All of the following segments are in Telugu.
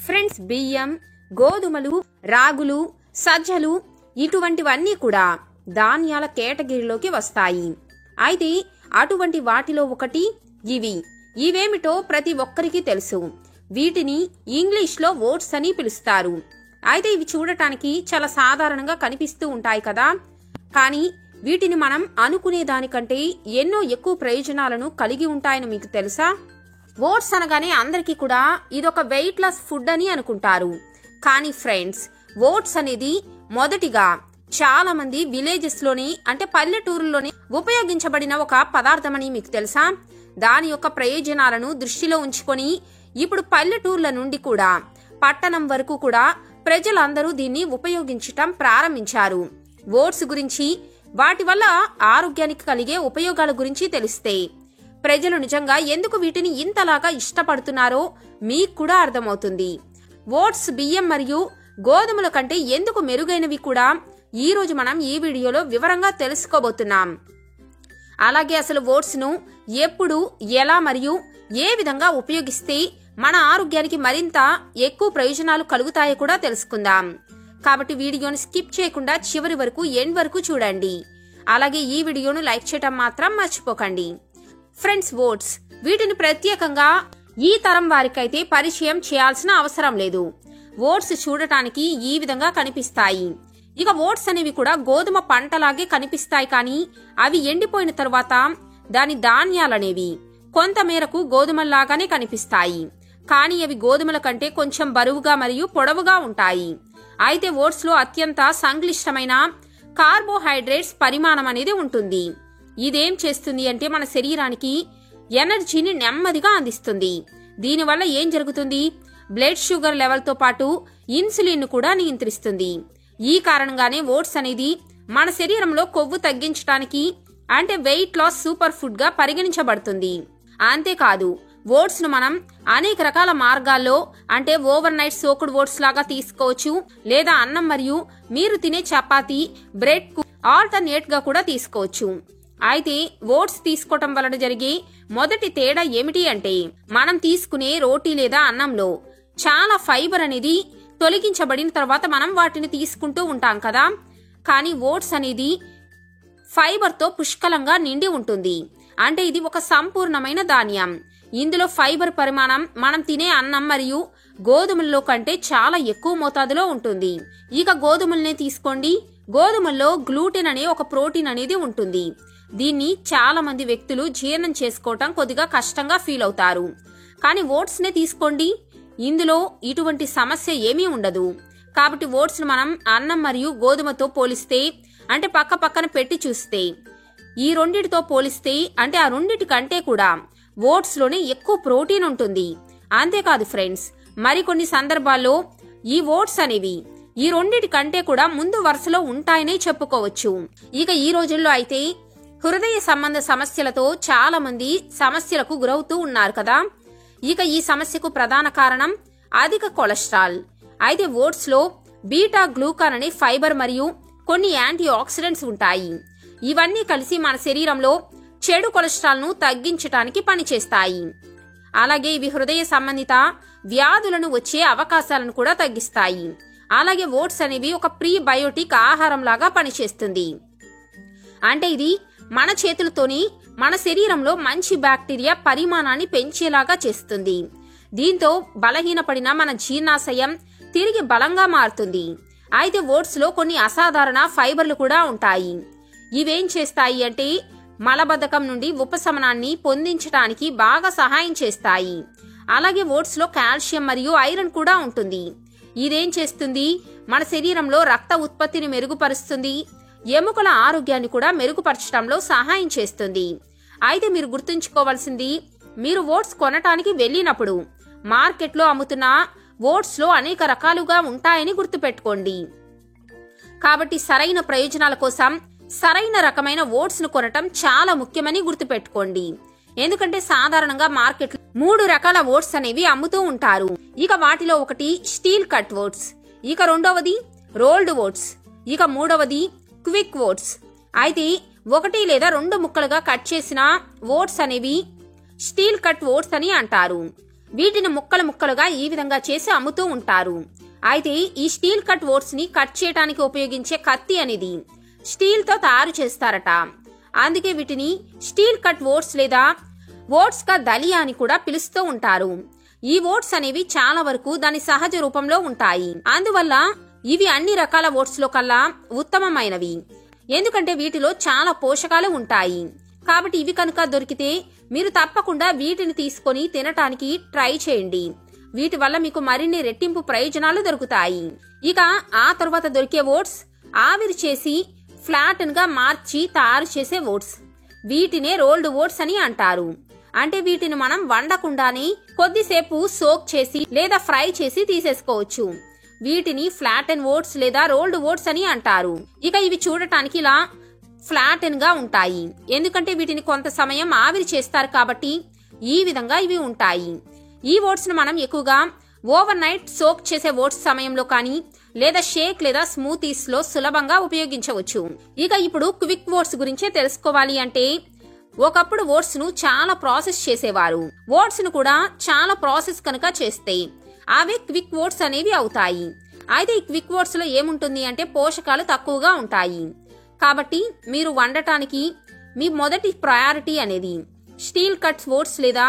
ఫ్రెండ్స్, బియ్యం, గోధుమలు, రాగులు, సజ్జలు ఇటువంటివన్నీ కూడా ధాన్యాల కేటగిరీలోకి వస్తాయి. అయితే అటువంటి వాటిలో ఒకటి ఇవేమిటో ప్రతి ఒక్కరికి తెలుసు. వీటిని ఇంగ్లీష్లో ఓట్స్ అని పిలుస్తారు. అయితే ఇవి చూడటానికి చాలా సాధారణంగా కనిపిస్తూ ఉంటాయి కదా, కానీ వీటిని మనం అనుకునే దానికంటే ఎన్నో ఎక్కువ ప్రయోజనాలను కలిగి ఉంటాయని మీకు తెలుసా? ఓట్స్ అనగానే అందరికీ కూడా ఇదొక వెయిట్ లాస్ ఫుడ్ అని అనుకుంటారు. కానీ ఫ్రెండ్స్, ఓట్స్ అనేది మొదటిగా చాలా మంది విలేజెస్ లోని అంటే పల్లెటూరులోని ఉపయోగించబడిన ఒక పదార్థమని మీకు తెలుసా? దాని యొక్క ప్రయోజనాలను దృష్టిలో ఉంచుకొని ఇప్పుడు పల్లెటూర్ల నుండి కూడా పట్టణం వరకు కూడా ప్రజలందరూ దీన్ని ఉపయోగించటం ప్రారంభించారు. ఓట్స్ గురించి, వాటి వల్ల ఆరోగ్యానికి కలిగే ఉపయోగాల గురించి తెలిస్తే ప్రజలు నిజంగా ఎందుకు వీటిని ఇంతలాగా ఇష్టపడుతున్నారో మీకు కూడా అర్థమవుతుంది. ఓట్స్ బియ్యం మరియు గోధుమల కంటే ఎందుకు మెరుగైనవి కూడా ఈ రోజు మనం ఈ వీడియోలో వివరంగా తెలుసుకోబోతున్నాం. అలాగే అసలు ఓట్స్ ను ఎప్పుడు, ఎలా మరియు ఏ విధంగా ఉపయోగిస్తే మన ఆరోగ్యానికి మరింత ఎక్కువ ప్రయోజనాలు కలుగుతాయో కూడా తెలుసుకుందాం. కాబట్టి వీడియోను స్కిప్ చేయకుండా చివరి వరకు ఎండ్ వరకు చూడండి. అలాగే ఈ వీడియోను లైక్ చేయడం మాత్రం మర్చిపోకండి. ఫ్రెండ్స్, ఓట్స్ వీటిని ప్రత్యేకంగా ఈ తరం వారికైతే పరిచయం చేయాల్సిన అవసరం లేదు. ఓట్స్ చూడటానికి ఈ విధంగా కనిపిస్తాయి. ఇక ఓట్స్ అనేవి కూడా గోధుమ పంటలాగే కనిపిస్తాయి, కానీ అవి ఎండిపోయిన తరువాత దాని ధాన్యాలనేవి కొంత మేరకు గోధుమల్లాగానే కనిపిస్తాయి. కానీ అవి గోధుమల కంటే కొంచెం బరువుగా మరియు పొడవుగా ఉంటాయి. అయితే ఓట్స్ లో అత్యంత సంక్లిష్టమైన కార్బోహైడ్రేట్స్ పరిమాణం అనేది ఉంటుంది. ఇదేం చేస్తుంది అంటే మన శరీరానికి ఎనర్జీని నెమ్మదిగా అందిస్తుంది. దీనివల్ల ఏం జరుగుతుంది? బ్లడ్ షుగర్ లెవెల్ తో పాటు ఇన్సులిన్ ను కూడా నియంత్రిస్తుంది. ఈ కారణంగానే ఓట్స్ అనేది మన శరీరంలో కొవ్వు తగ్గించడానికి అంటే వెయిట్ లాస్ సూపర్ ఫుడ్ గా పరిగణించబడుతుంది. అంతేకాదు, ఓట్స్ ను మనం అనేక రకాల మార్గాల్లో అంటే ఓవర్ నైట్ సోక్డ్ ఓట్స్ లాగా తీసుకోవచ్చు, లేదా అన్నం మరియు మీరు తినే చపాతీ, బ్రెడ్ కు ఆల్టర్నేట్ గా కూడా తీసుకోవచ్చు. అయితే ఓట్స్ తీసుకోవటం వలన జరిగే మొదటి తేడా ఏమిటి అంటే, మనం తీసుకునే రోటీ లేదా అన్నంలో చాలా ఫైబర్ అనేది తొలగించబడిన తర్వాత మనం వాటిని తీసుకుంటూ ఉంటాం కదా. కానీ ఓట్స్ అనేది ఫైబర్ తో పుష్కలంగా నిండి ఉంటుంది. అంటే ఇది ఒక సంపూర్ణమైన ధాన్యం. ఇందులో ఫైబర్ పరిమాణం మనం తినే అన్నం మరియు గోధుమల్లో కంటే చాలా ఎక్కువ మోతాదులో ఉంటుంది. ఇక గోధుమల్నే తీసుకోండి. గోధుమల్లో గ్లూటెన్ అనే ఒక ప్రోటీన్ అనేది ఉంటుంది. దీన్ని చాలా మంది వ్యక్తులు జీర్ణం చేసుకోవటం కొద్దిగా కష్టంగా ఫీల్ అవుతారు. కానీ ఓట్స్ నే తీసుకోండి, ఇందులో ఇటువంటి సమస్య ఏమీ ఉండదు. కాబట్టి ఓట్స్ ను మనం అన్నం మరియు గోధుమతో పోలిస్తే అంటే పక్క పక్కన పెట్టి చూస్తే ఈ రెండిటితో పోలిస్తే అంటే ఆ రెండిటి కంటే కూడా ఓట్స్ లోనే ఎక్కువ ప్రోటీన్ ఉంటుంది. అంతేకాదు ఫ్రెండ్స్, మరికొన్ని సందర్భాల్లో ఈ ఓట్స్ అనేవి ఈ రెండిటి కంటే కూడా ముందు వరుసలో ఉంటాయనే చెప్పుకోవచ్చు. ఇక ఈ రోజుల్లో అయితే హృదయ సంబంధ సమస్యలతో చాలా మంది సమస్యలకు గురవుతూ ఉన్నారు కదా. ఇక ఈ సమస్యకు ప్రధాన కారణం అధిక కొలెస్ట్రాల్. అయితే ఓట్స్ లో బీటా గ్లూకాన్ అనే ఫైబర్ మరియు కొన్ని యాంటీ ఆక్సిడెంట్స్ ఉంటాయి. ఇవన్నీ కలిసి మన శరీరంలో చెడు కొలెస్ట్రాల్ ను తగ్గించడానికి పనిచేస్తాయి. అలాగే ఇవి హృదయ సంబంధిత వ్యాధులను వచ్చే అవకాశాలను కూడా తగ్గిస్తాయి. అలాగే ఓట్స్ అనేవి ఒక ప్రీబయోటిక్ ఆహారం లాగా పనిచేస్తుంది. అంటే ఇది మన చేతులతోని మన శరీరంలో మంచి బ్యాక్టీరియా పరిమాణాన్ని పెంచేలాగా చేస్తుంది. దీంతో బలహీనపడిన మన జీర్ణాశయం తిరిగి బలంగా మారుతుంది. అయితే ఓట్స్ లో కొన్ని అసాధారణ ఫైబర్లు కూడా ఉంటాయి. ఇవేం చేస్తాయి అంటే మలబద్ధకం నుండి ఉపశమనాన్ని పొందించడానికి బాగా సహాయం చేస్తాయి. అలాగే ఓట్స్ లో కాల్షియం మరియు ఐరన్ కూడా ఉంటుంది. ఇదేం చేస్తుంది? మన శరీరంలో రక్త ఉత్పత్తిని మెరుగుపరుస్తుంది. ఎముకల ఆరోగ్యాన్ని కూడా మెరుగుపరచడంలో సహాయం చేస్తుంది. అయితే మీరు గుర్తుంచుకోవాల్సింది, మీరు ఓట్స్ కొనటానికి వెళ్ళినప్పుడు మార్కెట్లో అమ్ముతున్న ఓట్స్ లో అనేక రకాలుగా ఉంటాయని గుర్తుపెట్టుకోండి. కాబట్టి సరైన ప్రయోజనాల కోసం సరైన రకమైన ఓట్స్ ను కొనటం చాలా ముఖ్యమని గుర్తుపెట్టుకోండి. ఎందుకంటే సాధారణంగా మార్కెట్లో 3 రకాల ఓట్స్ అనేవి అమ్ముతూ ఉంటారు. ఇక వాటిలో ఒకటి స్టీల్ కట్ ఓట్స్, ఇక రెండవది రోల్డ్ ఓట్స్, ఇక మూడవది క్విక్ ఓట్స్. అయితే 1 లేదా 2 ముక్కలుగా కట్ చేసిన ఓట్స్ అనేవి స్టీల్ కట్ ఓట్స్ అని అంటారు. వీటిని ముక్కలు ముక్కలుగా ఈ విధంగా చేసి అమ్ముతూ ఉంటారు. అయితే ఈ స్టీల్ కట్ ఓట్స్ ని కట్ చేయడానికి ఉపయోగించే కత్తి అనేది స్టీల్ తో తయారు చేస్తారట. అందుకే వీటిని స్టీల్ కట్ ఓట్స్ లేదా ఓట్స్ కా దలియా అని కూడా పిలుస్తూ ఉంటారు. ఈ ఓట్స్ అనేవి చాలా వరకు దాని సహజ రూపంలో ఉంటాయి. అందువల్ల ఇవి అన్ని రకాల ఓట్స్ లో కల్లా ఉత్తమమైనవి. ఎందుకంటే వీటిలో చాలా పోషకాలు ఉంటాయి. కాబట్టి ఇవి కనుక దొరికితే మీరు తప్పకుండా వీటిని తీసుకొని తినటానికి ట్రై చేయండి. వీటి వల్ల మీకు మరిన్ని రెట్టింపు ప్రయోజనాలు దొరుకుతాయి. ఇక ఆ తర్వాత దొరికే ఓట్స్ ఆవిరి చేసి ఫ్లాటన్ గా మార్చి తయారు చేసే ఓట్స్. వీటినే రోల్డ్ ఓట్స్ అని అంటారు. అంటే వీటిని మనం వండకుండానే కొద్దిసేపు సోక్ చేసి లేదా ఫ్రై చేసి తీసేసుకోవచ్చు. వీటిని ఫ్లాటన్ ఓట్స్ లేదా రోల్డ్ ఓట్స్ అని అంటారు. ఇక ఇవి చూడటానికి ఇలా ఫ్లాటన్ గా ఉంటాయి. ఎందుకంటే వీటిని కొంత సమయం ఆవిరి చేస్తారు కాబట్టి ఈ విధంగా ఇవి ఉంటాయి. ఈ ఓట్స్ ను మనం ఎక్కువగా ఓవర్ నైట్ సోక్ చేసే ఓట్స్ సమయంలో కానీ లేదా షేక్ లేదా స్మూతీస్ లో సులభంగా ఉపయోగించవచ్చు. ఇక ఇప్పుడు క్విక్ ఓట్స్ గురించే తెలుసుకోవాలి అంటే ఒకప్పుడు ఓట్స్ ను చాలా ప్రాసెస్ చేసేవారు. ఓట్స్ ను కూడా చాలా ప్రాసెస్ కనుక చేస్తే అవే క్విక్ ఓట్స్ అనేవి అవుతాయి. అయితే ఈ క్విక్ ఓట్స్ లో ఏముంటుంది అంటే పోషకాలు తక్కువగా ఉంటాయి. కాబట్టి మీరు వండటానికి మీ మొదటి ప్రయారిటీ అనేది స్టీల్ కట్స్ ఓట్స్ లేదా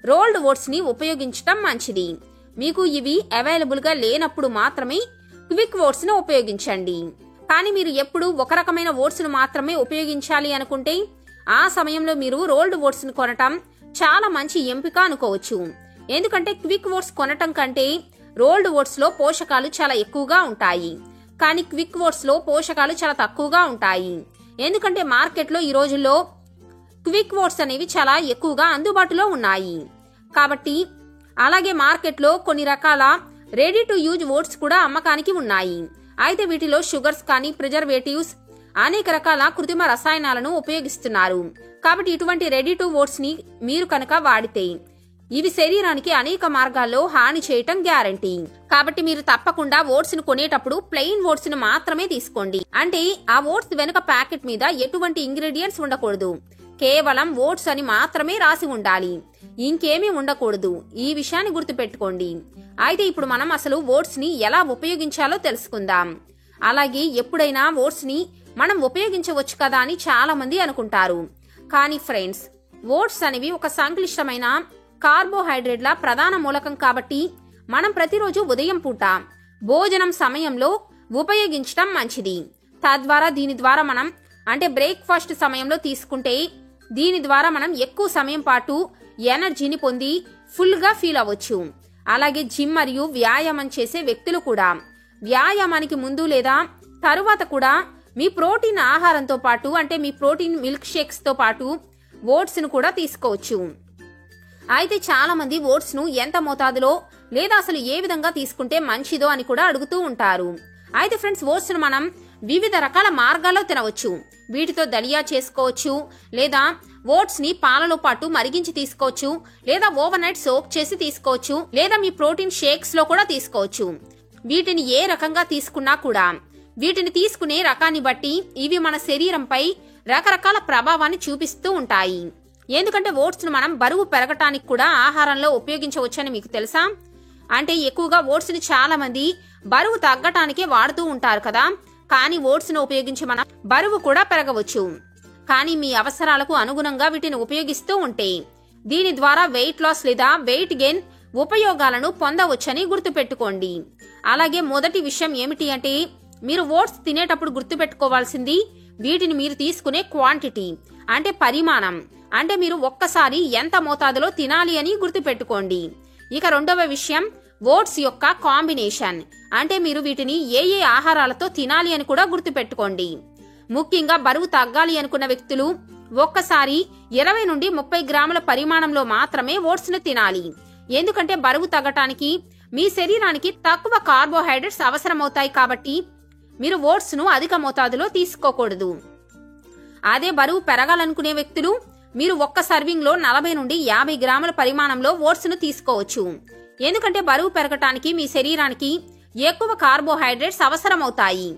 రోల్డ్ ఓట్స్ ని ఉపయోగించడం మంచిది. మీకు ఇవి అవైలబుల్ గా లేనప్పుడు మాత్రమే క్విక్ ఓట్స్ ను ఉపయోగించండి. కానీ మీరు ఎప్పుడు ఒక రకమైన ఓట్స్ ను మాత్రమే ఉపయోగించాలి అనుకుంటే ఆ సమయంలో మీరు రోల్డ్ ఓట్స్ ను కొనటం చాలా మంచి ఎంపిక అనుకోవచ్చు. ఎందుకంటే క్విక్ ఓట్స్ కొనటం కంటే రోల్డ్ ఓట్స్ లో పోషకాలు చాలా ఎక్కువగా ఉంటాయి. కానీ క్విక్ ఓట్స్ లో పోషకాలు చాలా తక్కువగా ఉంటాయి. ఎందుకంటే మార్కెట్ లో ఈ రోజుల్లో క్విక్ ఓట్స్ అనేవి చాలా ఎక్కువగా అందుబాటులో ఉన్నాయి. కాబట్టి అలాగే మార్కెట్ లో కొన్ని రకాల రెడీ టు యూజ్ ఓట్స్ కూడా అమ్మకానికి ఉన్నాయి. అయితే వీటిలో షుగర్స్ కానీ ప్రిజర్వేటివ్స్ అనేక రకాల కృత్రిమ రసాయనాలను ఉపయోగిస్తున్నారు. కాబట్టి ఇటువంటి రెడీ టు ఓట్స్ ని మీరు కనుక వాడితే ఇవి శరీరానికి అనేక మార్గాల్లో హాని చేయటం గ్యారంటీ. కాబట్టి మీరు తప్పకుండా ఓట్స్ ను కొనేటప్పుడు ప్లెయిన్ ఓట్స్ ను మాత్రమే తీసుకోండి. అంటే ఆ ఓట్స్ వెనుక ప్యాకెట్ మీద ఎటువంటి ఇంగ్రీడియంట్స్ ఉండకూడదు. కేవలం ఓట్స్ అని మాత్రమే రాసి ఉండాలి. ఇంకేమీ ఉండకూడదు. ఈ విషయాన్ని గుర్తుపెట్టుకోండి. అయితే ఇప్పుడు మనం అసలు ఓట్స్ ని ఎలా ఉపయోగించాలో తెలుసుకుందాం. అలాగే ఎప్పుడైనా ఓట్స్ ని మనం ఉపయోగించవచ్చు కదా అని చాలా మంది అనుకుంటారు. కానీ ఫ్రెండ్స్, ఓట్స్ అనేవి ఒక సంక్లిష్టమైన కార్బోహైడ్రేట్ల ప్రధాన మూలకం కాబట్టి మనం ప్రతిరోజు ఉదయం పూట భోజనం సమయంలో ఉపయోగించడం మంచిది. తద్వారా దీని ద్వారా మనం అంటే బ్రేక్ఫాస్ట్ సమయంలో తీసుకుంటే దీని ద్వారా మనం ఎక్కువ సమయం పాటు ఎనర్జీని పొంది ఫుల్ గా ఫీల్ అవ్వచ్చు. అలాగే జిమ్ మరియు వ్యాయామం చేసే వ్యక్తులు కూడా వ్యాయామానికి ముందు లేదా తరువాత కూడా మీ ప్రోటీన్ ఆహారంతో పాటు అంటే మీ ప్రోటీన్ మిల్క్ షేక్స్ తో పాటు ఓట్స్ ను కూడా తీసుకోవచ్చు. అయితే చాలా మంది ఓట్స్ ను ఎంత మోతాదులో లేదా అసలు ఏ విధంగా తీసుకుంటే మంచిదో అని కూడా అడుగుతూ ఉంటారు. అయితే ఫ్రెండ్స్, ఓట్స్ ను మనం వివిధ రకాల మార్గాల్లో తినవచ్చు. వీటితో దలియా చేసుకోవచ్చు, లేదా ఓట్స్ ని పాలలో పాటు మరిగించి తీసుకోవచ్చు, లేదా ఓవర్ నైట్ సోక్ చేసి తీసుకోవచ్చు, లేదా మీ ప్రోటీన్ షేక్స్ లో కూడా తీసుకోవచ్చు. వీటిని ఏ రకంగా తీసుకున్నా కూడా వీటిని తీసుకునే రకాన్ని బట్టి ఇవి మన శరీరంపై రకరకాల ప్రభావాన్ని చూపిస్తూ ఉంటాయి. ఎందుకంటే ఓట్స్ ను మనం బరువు పెరగటానికి కూడా ఆహారంలో ఉపయోగించవచ్చని మీకు తెలుసా? అంటే ఎక్కువగా ఓట్స్ ని చాలా మంది బరువు తగ్గటానికే వాడుతూ ఉంటారు కదా. కానీ ఓట్స్ ను ఉపయోగించి మనం బరువు కూడా పెరగవచ్చు. కానీ మీ అవసరాలకు అనుగుణంగా వీటిని ఉపయోగిస్తూ ఉంటే దీని ద్వారా వెయిట్ లాస్ లేదా వెయిట్ గెయిన్ ఉపయోగాలను పొందవచ్చని గుర్తుపెట్టుకోండి. అలాగే మొదటి విషయం ఏమిటి అంటే మీరు ఓట్స్ తినేటప్పుడు గుర్తుపెట్టుకోవాల్సింది వీటిని మీరు తీసుకునే క్వాంటిటీ అంటే పరిమాణం. అంటే మీరు ఒక్కసారి ఎంత మోతాదులో తినాలి అని గుర్తుపెట్టుకోండి. ఇక రెండవ విషయం ఓట్స్ యొక్క కాంబినేషన్. అంటే మీరు వీటిని ఏ ఏ ఆహారాలతో తినాలి అని కూడా గుర్తుపెట్టుకోండి. ముఖ్యంగా బరువు తగ్గాలి అనుకున్న వ్యక్తులు ఒక్కసారి 20 నుండి 30 గ్రాముల పరిమాణంలో మాత్రమే ఓట్స్ ను తినాలి. ఎందుకంటే బరువు తగ్గటానికి మీ శరీరానికి తక్కువ కార్బోహైడ్రేట్స్ అవసరమవుతాయి కాబట్టి మీరు ఓట్స్ ను అధిక మోతాదులో తీసుకోకూడదు. అదే బరువు పెరగాలనుకునే వ్యక్తులు మీరు ఒక్క సర్వింగ్ లో 40 నుండి 50 గ్రాముల పరిమాణంలో ఓట్స్ ను తీసుకోవచ్చు. ఎందుకంటే బరువు పెరగటానికి మీ శరీరానికి ఎక్కువ కార్బోహైడ్రేట్స్ అవసరమవుతాయి.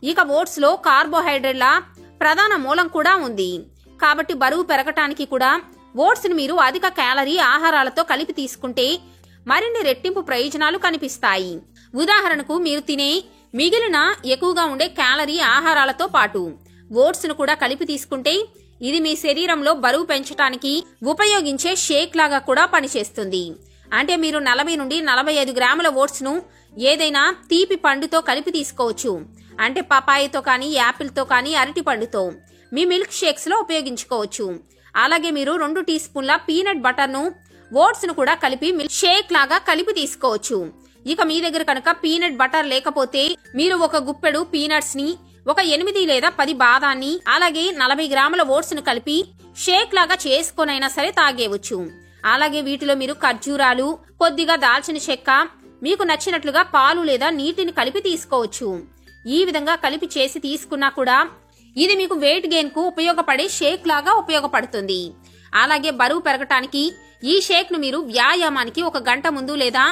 ఇక ఓట్స్ లో కార్బోహైడ్రేట్ల ప్రధాన మూలం కూడా ఉంది. కాబట్టి బరువు పెరగటానికి కూడా ఓట్స్ ను మీరు అధిక క్యాలరీ ఆహారాలతో కలిపి తీసుకుంటే మరిన్ని రెట్టింపు ప్రయోజనాలు కనిపిస్తాయి. ఉదాహరణకు మీరు తినే మిగిలిన ఎక్కువగా ఉండే క్యాలరీ ఆహారాలతో పాటు ఓట్స్ ను కూడా కలిపి తీసుకుంటే ఇది మీ శరీరంలో బరువు పెంచడానికి ఉపయోగించే షేక్ లాగా కూడా పనిచేస్తుంది. అంటే మీరు 40 నుండి 45 గ్రాముల ఓట్స్ ను ఏదైనా తీపి పండుతో కలిపి తీసుకోవచ్చు. అంటే పపాయతో కానీ, యాపిల్తో కానీ, అరటి పండుతో మీ మిల్క్ షేక్స్ లో ఉపయోగించుకోవచ్చు. అలాగే మీరు 2 టీ స్పూన్ల పీనట్ బటర్ ను ఓట్స్ ను కూడా కలిపి మిల్క్ షేక్ లాగా కలిపి తీసుకోవచ్చు. ఇక మీ దగ్గర కనుక పీనట్ బటర్ లేకపోతే మీరు ఒక గుప్పెడు పీనట్స్ ని, ఒక 8 లేదా 10 బాదాన్ని, అలాగే 40 గ్రాముల ఓట్స్ ను కలిపి షేక్ లాగా చేసుకొనైనా సరే తాగేవచ్చు. అలాగే వీటిలో మీరు ఖర్జూరాలు, కొద్దిగా దాల్చిన చెక్క, మీకు నచ్చినట్లుగా పాలు లేదా నీటిని కలిపి తీసుకోవచ్చు. ఈ విధంగా కలిపి చేసి తీసుకున్నా కూడా ఇది మీకు వెయిట్ గెయిన్ కు ఉపయోగపడే షేక్ లాగా ఉపయోగపడుతుంది. అలాగే బరువు పెరగటానికి ఈ షేక్ ను మీరు వ్యాయామానికి 1 గంట ముందు లేదా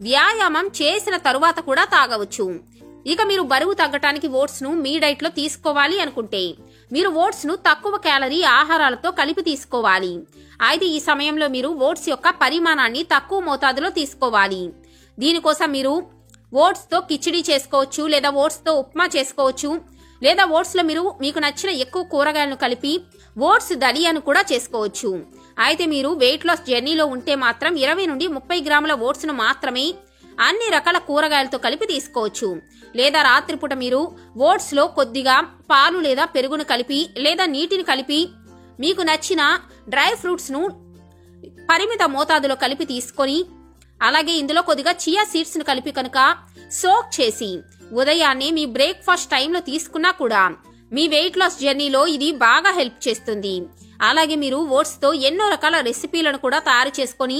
వ్యాయామం చేసిన తరువాత కూడా తాగవచ్చు. ఇక మీరు బరువు తగ్గటానికి ఓట్స్ ను మీ డైట్ లో తీసుకోవాలి అనుకుంటే మీరు ఓట్స్ ను తక్కువ క్యాలరీ ఆహారాలతో కలిపి తీసుకోవాలి. అయితే ఈ సమయంలో మీరు ఓట్స్ యొక్క పరిమాణాన్ని తక్కువ మోతాదులో తీసుకోవాలి. దీనికోసం మీరు ఓట్స్ తో కిచిడి చేసుకోవచ్చు, లేదా ఓట్స్ తో ఉప్మా చేసుకోవచ్చు, లేదా ఓట్స్ లో మీరు మీకు నచ్చిన ఎక్కువ కూరగాయలను కలిపి ఓట్స్ దలియాను కూడా చేసుకోవచ్చు. అయితే మీరు వెయిట్ లాస్ జర్నీలో ఉంటే మాత్రం 20 నుండి 30 గ్రాముల ఓట్స్ ను మాత్రమే అన్ని రకాల కూరగాయలతో కలిపి తీసుకోవచ్చు. లేదా రాత్రిపూట మీరు ఓట్స్ లో కొద్దిగా పాలు లేదా పెరుగును కలిపి, లేదా నీటిని కలిపి మీకు నచ్చిన డ్రై ఫ్రూట్స్ ను పరిమిత మోతాదులో కలిపి తీసుకొని, అలాగే ఇందులో కొద్దిగా చియా సీడ్స్ ను కలిపి కనుక సోక్ చేసి ఉదయాన్నే మీ బ్రేక్ఫాస్ట్ టైంలో తీసుకున్నా కూడా మీ వెయిట్ లాస్ జర్నీలో ఇది బాగా హెల్ప్ చేస్తుంది. అలాగే మీరు ఓట్స్ తో ఎన్నో రకాల రెసిపీలను కూడా తయారు చేసుకొని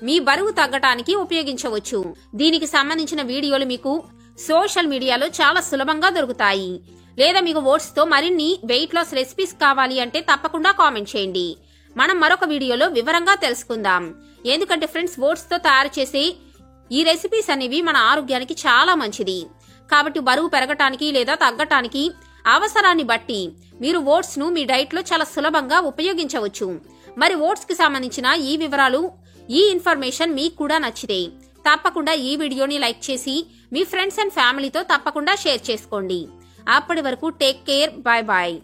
మీ బరువు తగ్గటానికి ఉపయోగించవచ్చు. దీనికి సంబంధించిన వీడియోలు మీకు సోషల్ మీడియాలో చాలా సులభంగా దొరుకుతాయి. లేదా మీకు ఓట్స్ తో మరిన్ని వెయిట్ లాస్ రెసిపీస్ కావాలి అంటే తప్పకుండా కామెంట్ చేయండి. మనం మరొక వీడియోలో వివరంగా తెలుసుకుందాం. ఎందుకంటే ఫ్రెండ్స్, ఓట్స్ తో తయారు చేసే ఈ రెసిపీస్ అనేవి మన ఆరోగ్యానికి చాలా మంచిది. కాబట్టి బరువు పెరగటానికి లేదా తగ్గటానికి అవసరాన్ని బట్టి మీరు ఓట్స్ ను మీ డైట్ లో చాలా సులభంగా ఉపయోగించవచ్చు. మరి ఓట్స్ కి సంబంధించిన ఈ వివరాలు, ఈ ఇన్ఫర్మేషన్ మీకు కూడా నచ్చితే తప్పకుండా ఈ వీడియోని లైక్ చేసి మీ ఫ్రెండ్స్ అండ్ ఫ్యామిలీతో తప్పకుండా షేర్ చేసుకోండి. అప్పటి వరకు టేక్ కేర్, బై బాయ్.